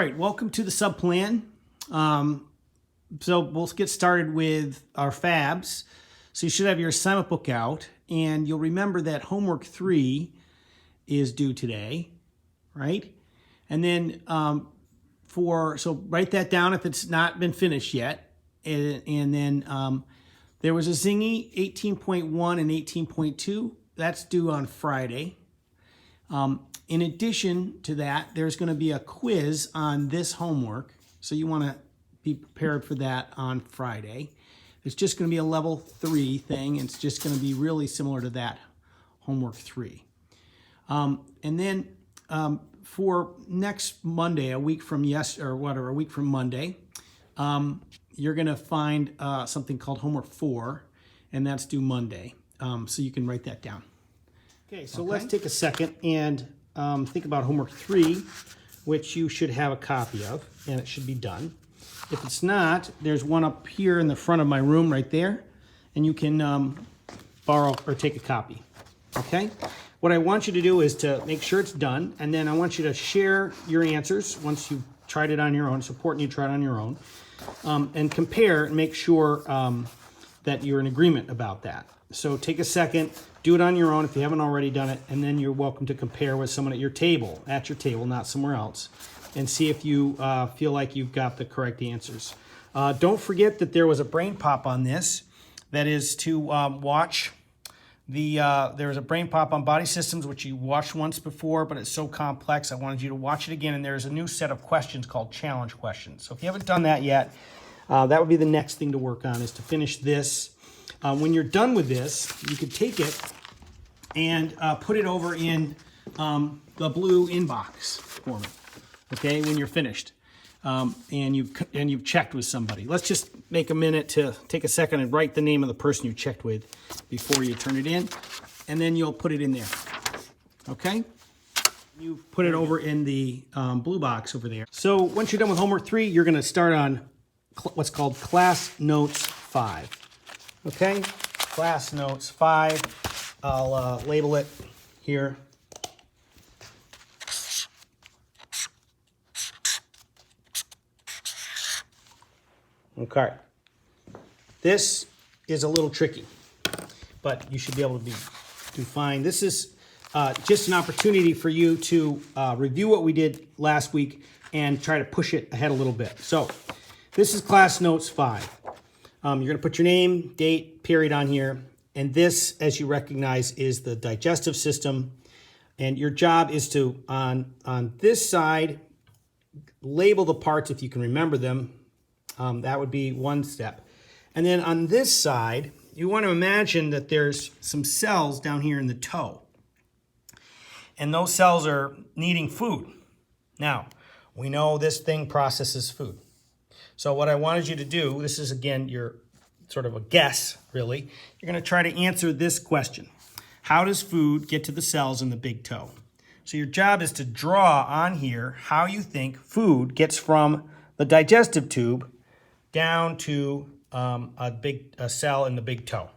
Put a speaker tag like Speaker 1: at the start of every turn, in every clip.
Speaker 1: right, welcome to the subplan. So we'll get started with our fabs. So you should have your assignment book out, and you'll remember that homework 3 is due today, right? And then so write that down if it's not been finished yet. And then there was a Zingy 18.1 and 18.2. That's due on Friday. In addition to that, there's going to be a quiz on this homework. So you want to be prepared for that on Friday. It's just going to be a level 3 thing. It's just going to be really similar to that homework 3. And then for next Monday, a week from Monday, you're going to find something called homework 4, and that's due Monday. So you can write that down. Okay, so let's take a second and think about homework 3, which you should have a copy of, and it should be done. If it's not, there's one up here in the front of my room right there, and you can borrow or take a copy, okay? What I want you to do is to make sure it's done, and then I want you to share your answers once you've tried it on your own. It's important you try it on your own, and compare and make sure that you're in agreement about that. So take a second, do it on your own if you haven't already done it, and then you're welcome to compare with someone at your table, not somewhere else, and see if you feel like you've got the correct answers. Don't forget that there was a brain pop on this. That is to watch there's a brain pop on body systems, which you watched once before, but it's so complex, I wanted you to watch it again, and there's a new set of questions called challenge questions. So if you haven't done that yet, that would be the next thing to work on, is to finish this. When you're done with this, you can take it and put it over in the blue inbox for me, okay, when you're finished. And you've checked with somebody. Let's just make a minute to take a second and write the name of the person you checked with before you turn it in, and then you'll put it in there, okay? You put it over in the blue box over there. So once you're done with homework 3, you're going to start on what's called Class Notes 5, okay? Class Notes 5. I'll label it here. Okay, this is a little tricky, but you should be able to do fine. This is just an opportunity for you to review what we did last week and try to push it ahead a little bit. So this is Class Notes 5. You're going to put your name, date, period on here, and this, as you recognize, is the digestive system. And your job is to, on this side, label the parts if you can remember them. That would be one step. And then on this side, you want to imagine that there's some cells down here in the toe. And those cells are needing food. Now, we know this thing processes food. So what I wanted you to do, this is again your sort of a guess, really. You're going to try to answer this question. How does food get to the cells in the big toe? So your job is to draw on here how you think food gets from the digestive tube down to a cell in the big toe.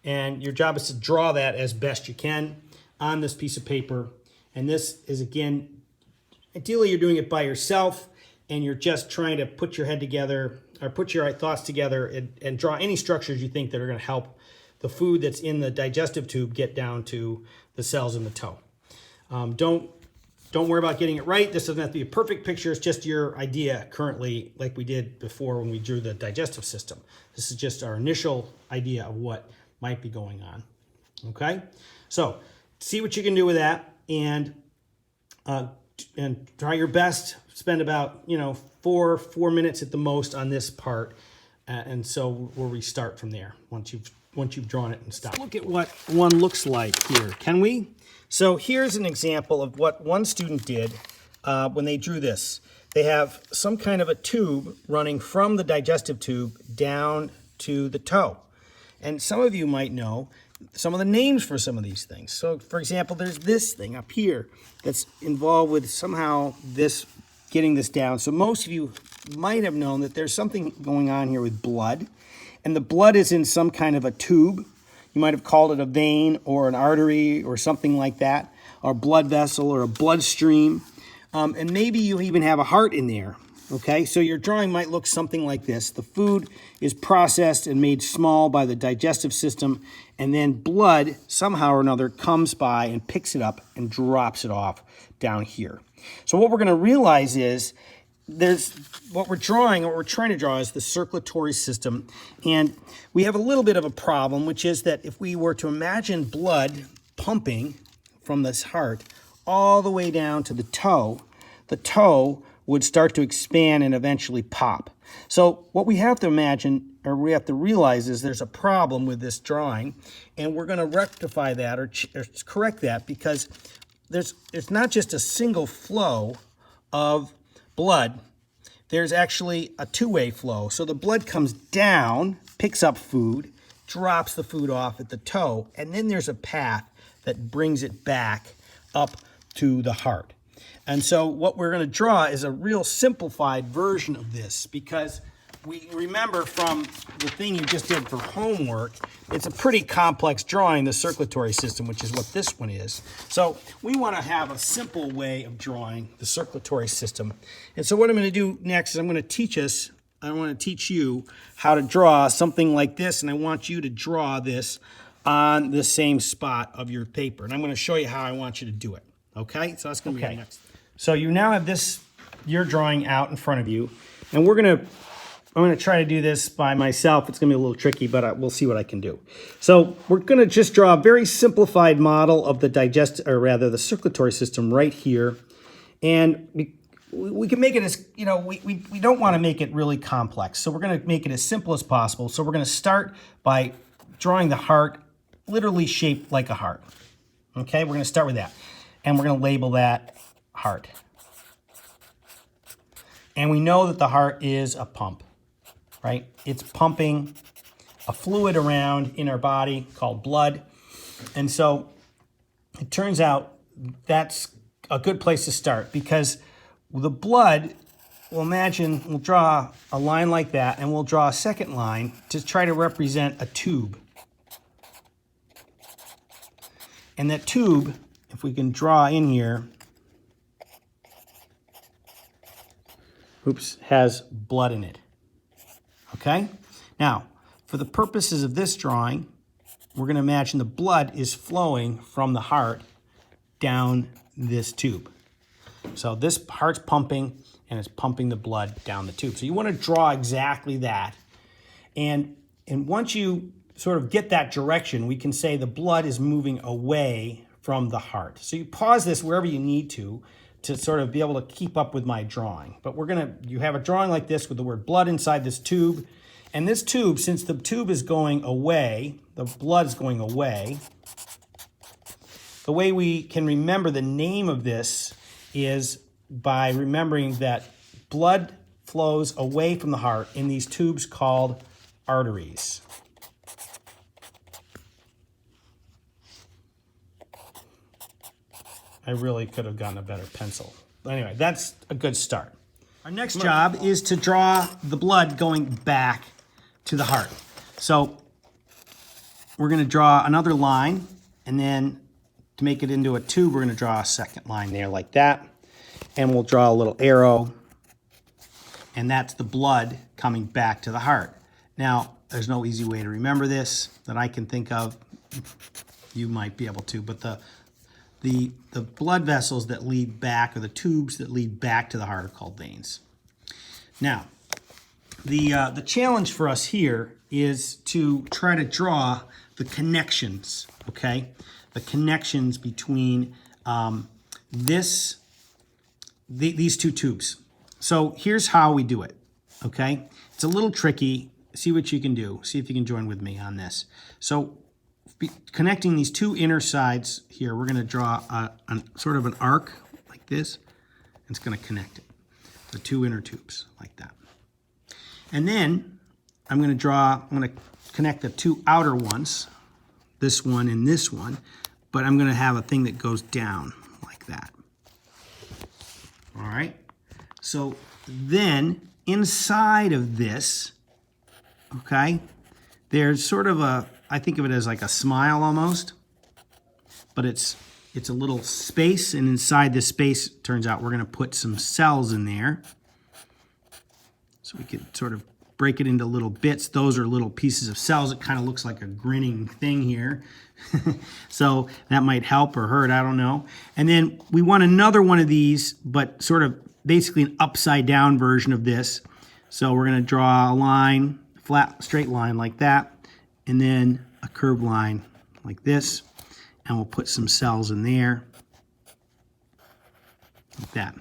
Speaker 1: And your job is to draw that as best you can on this piece of paper. And this is, again, ideally you're doing it by yourself, and you're just trying to put your head together, or put your thoughts together, and draw any structures you think that are going to help the food that's in the digestive tube get down to the cells in the toe. Don't worry about getting it right. This doesn't have to be a perfect picture. It's just your idea currently, like we did before when we drew the digestive system. This is just our initial idea of what might be going on. Okay? So see what you can do with that, and try your best. Spend about 4 minutes at the most on this part, and so we'll restart from there once you've drawn it and stopped. Let's look at what one looks like here, can we? So here's an example of what one student did when they drew this. They have some kind of a tube running from the digestive tube down to the toe. And some of you might know some of the names for some of these things. So for example, there's this thing up here that's involved with somehow this, getting this down. So most of you might have known that there's something going on here with blood. And the blood is in some kind of a tube. You might have called it a vein or an artery or something like that, or a blood vessel or a bloodstream. and maybe you even have a heart in there. Okay, so your drawing might look something like this. The food is processed and made small by the digestive system, and then blood, somehow or another, comes by and picks it up and drops it off down here. So what we're going to realize is what we're trying to draw is the circulatory system, and we have a little bit of a problem, which is that if we were to imagine blood pumping from this heart all the way down to the toe would start to expand and eventually pop. So what we have to imagine, or we have to realize, is there's a problem with this drawing, and we're going to rectify that or correct that, because it's not just a single flow of blood. There's actually a two-way flow. So the blood comes down, picks up food, drops the food off at the toe, and then there's a path that brings it back up to the heart. And so what we're going to draw is a real simplified version of this, because we remember from the thing you just did for homework, it's a pretty complex drawing, the circulatory system, which is what this one is. So we want to have a simple way of drawing the circulatory system. And so what I'm going to do next is I want to teach you how to draw something like this, and I want you to draw this on the same spot of your paper. And I'm going to show you how I want you to do it. Okay? So that's going to be the next. So you now have your drawing out in front of you, and I'm going to try to do this by myself. It's going to be a little tricky, but we'll see what I can do. So we're going to just draw a very simplified model of the circulatory system right here. And we can make it as, we don't want to make it really complex. So we're going to make it as simple as possible. So we're going to start by drawing the heart literally shaped like a heart. Okay, we're going to start with that. And we're going to label that heart. And we know that the heart is a pump, right? It's pumping a fluid around in our body called blood. And so it turns out that's a good place to start, because the blood, we'll draw a line like that, and we'll draw a second line to try to represent a tube. And that tube, if we can draw in here, has blood in it. Okay? Now, for the purposes of this drawing, we're going to imagine the blood is flowing from the heart down this tube. So this heart's pumping, and it's pumping the blood down the tube. So you want to draw exactly that. And once you sort of get that direction, we can say the blood is moving away from the heart. So you pause this wherever you need to sort of be able to keep up with my drawing. But you have a drawing like this with the word blood inside this tube. And this tube, since the tube is going away, the blood is going away, the way we can remember the name of this is by remembering that blood flows away from the heart in these tubes called arteries. I really could have gotten a better pencil. Anyway, that's a good start. Our next job is to draw the blood going back to the heart. So we're going to draw another line, and then to make it into a tube, we're going to draw a second line there like that. And we'll draw a little arrow, and that's the blood coming back to the heart. Now, there's no easy way to remember this that I can think of. You might be able to, but the blood vessels that lead back, or the tubes that lead back to the heart, are called veins. Now, the challenge for us here is to try to draw the connections, okay? The connections between these two tubes. So here's how we do it, okay? It's a little tricky. See what you can do. See if you can join with me on this. So connecting these two inner sides here, we're going to draw a sort of an arc like this. It's going to connect it, the two inner tubes like that. And then I'm going to connect the two outer ones, this one and this one, but I'm going to have a thing that goes down like that. All right. So then inside of this, okay, there's sort of I think of it as like a smile almost, but it's it's a little space, and inside this space, turns out we're going to put some cells in there. So we could sort of break it into little bits. Those are little pieces of cells. It kind of looks like a grinning thing here. So that might help or hurt, I don't know. And then we want another one of these, but sort of basically an upside down version of this. So we're going to draw a line, flat, straight line like that, and then a curved line like this. And we'll put some cells in there, like that.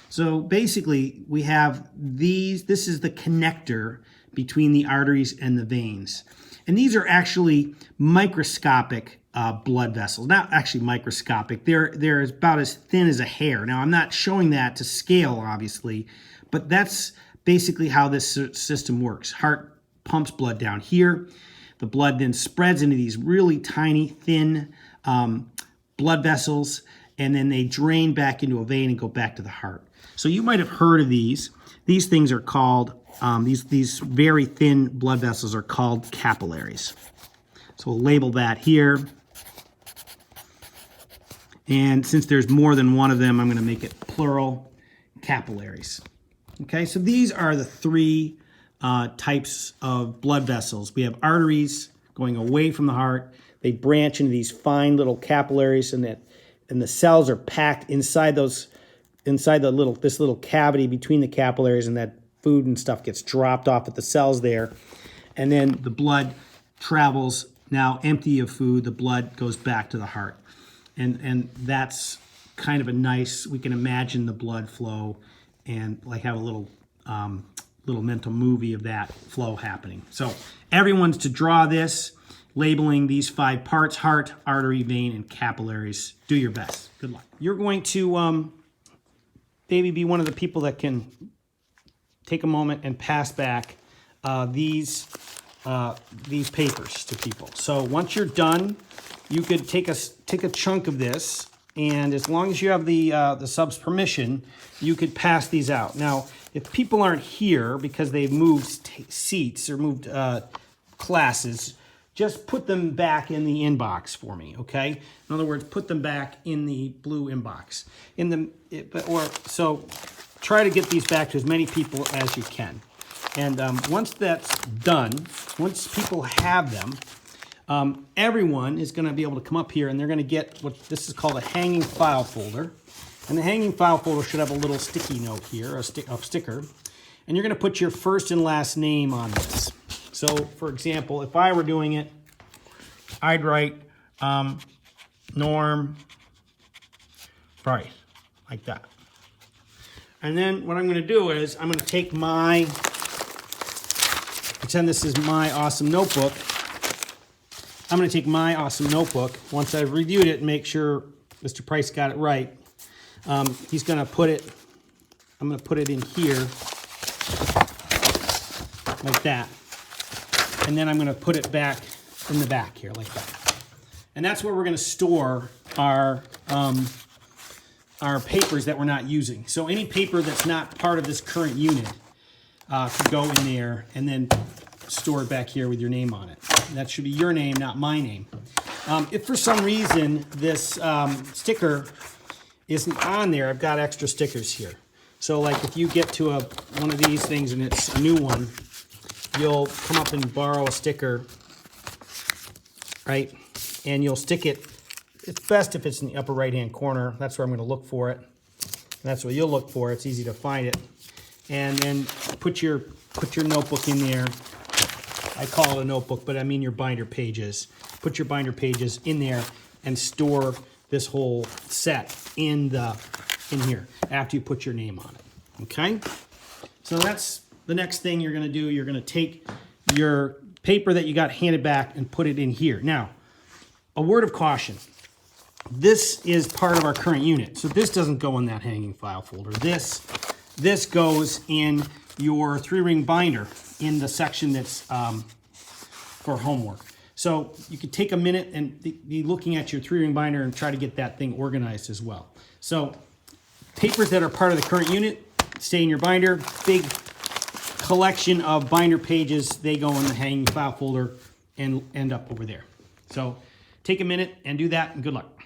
Speaker 1: So basically, we have these. This is the connector between the arteries and the veins. And these are actually microscopic blood vessels. Not actually microscopic. They're about as thin as a hair. Now, I'm not showing that to scale, obviously, but that's basically how this system works. Heart pumps blood down here. The blood then spreads into these really tiny, thin blood vessels, and then they drain back into a vein and go back to the heart. So you might have heard of these. These things are called, these very thin blood vessels are called capillaries. So we'll label that here. And since there's more than one of them, I'm going to make it plural, capillaries. Okay, so these are the three types of blood vessels. We have arteries going away from the heart. They branch into these fine little capillaries, and the cells are packed inside this little cavity between the capillaries, and that food and stuff gets dropped off at the cells there. And then the blood travels, now empty of food, the blood goes back to the heart. And that's kind of a nice, we can imagine the blood flow and like have a little mental movie of that flow happening. So everyone's to draw this, labeling these 5 parts: heart, artery, vein, and capillaries. Do your best. Good luck. You're going to maybe be one of the people that can take a moment and pass back these papers to people. So once you're done, you could take a chunk of this, and as long as you have the sub's permission, you could pass these out. Now, if people aren't here because they've moved seats or moved classes, just put them back in the inbox for me, okay? In other words, put them back in the blue inbox. So try to get these back to as many people as you can. And once that's done, once people have them, everyone is going to be able to come up here, and they're going to get what this is called a hanging file folder. And the hanging file folder should have a little sticky note here, a sticker. And you're going to put your first and last name on this. So, for example, if I were doing it, I'd write Norm Price, like that. And then what I'm going to do is I'm going to take pretend this is my awesome notebook. I'm going to take my awesome notebook. Once I've reviewed it and make sure Mr. Price got it right, he's going to put it, I'm going to put it in here like that. And then I'm going to put it back in the back here like that. And that's where we're going to store our papers that we're not using. So any paper that's not part of this current unit could go in there and then store it back here with your name on it. And that should be your name, not my name. If for some reason this sticker isn't on there, I've got extra stickers here. So like if you get to one of these things and it's a new one, you'll come up and borrow a sticker, right? And you'll stick it. It's best if it's in the upper right-hand corner. That's where I'm going to look for it. And that's where you'll look for it. It's easy to find it. And then put your notebook in there. I call it a notebook, but I mean your binder pages. Put your binder pages in there and store this whole set in here after you put your name on it. Okay? So that's the next thing you're going to do. You're going to take your paper that you got handed back and put it in here. Now, a word of caution. This is part of our current unit, so this doesn't go in that hanging file folder. This goes in your 3-ring binder in the section that's for homework. So you could take a minute and be looking at your 3-ring binder and try to get that thing organized as well. So papers that are part of the current unit stay in your binder. Big collection of binder pages, they go in the hanging file folder and end up over there. So take a minute and do that, and good luck.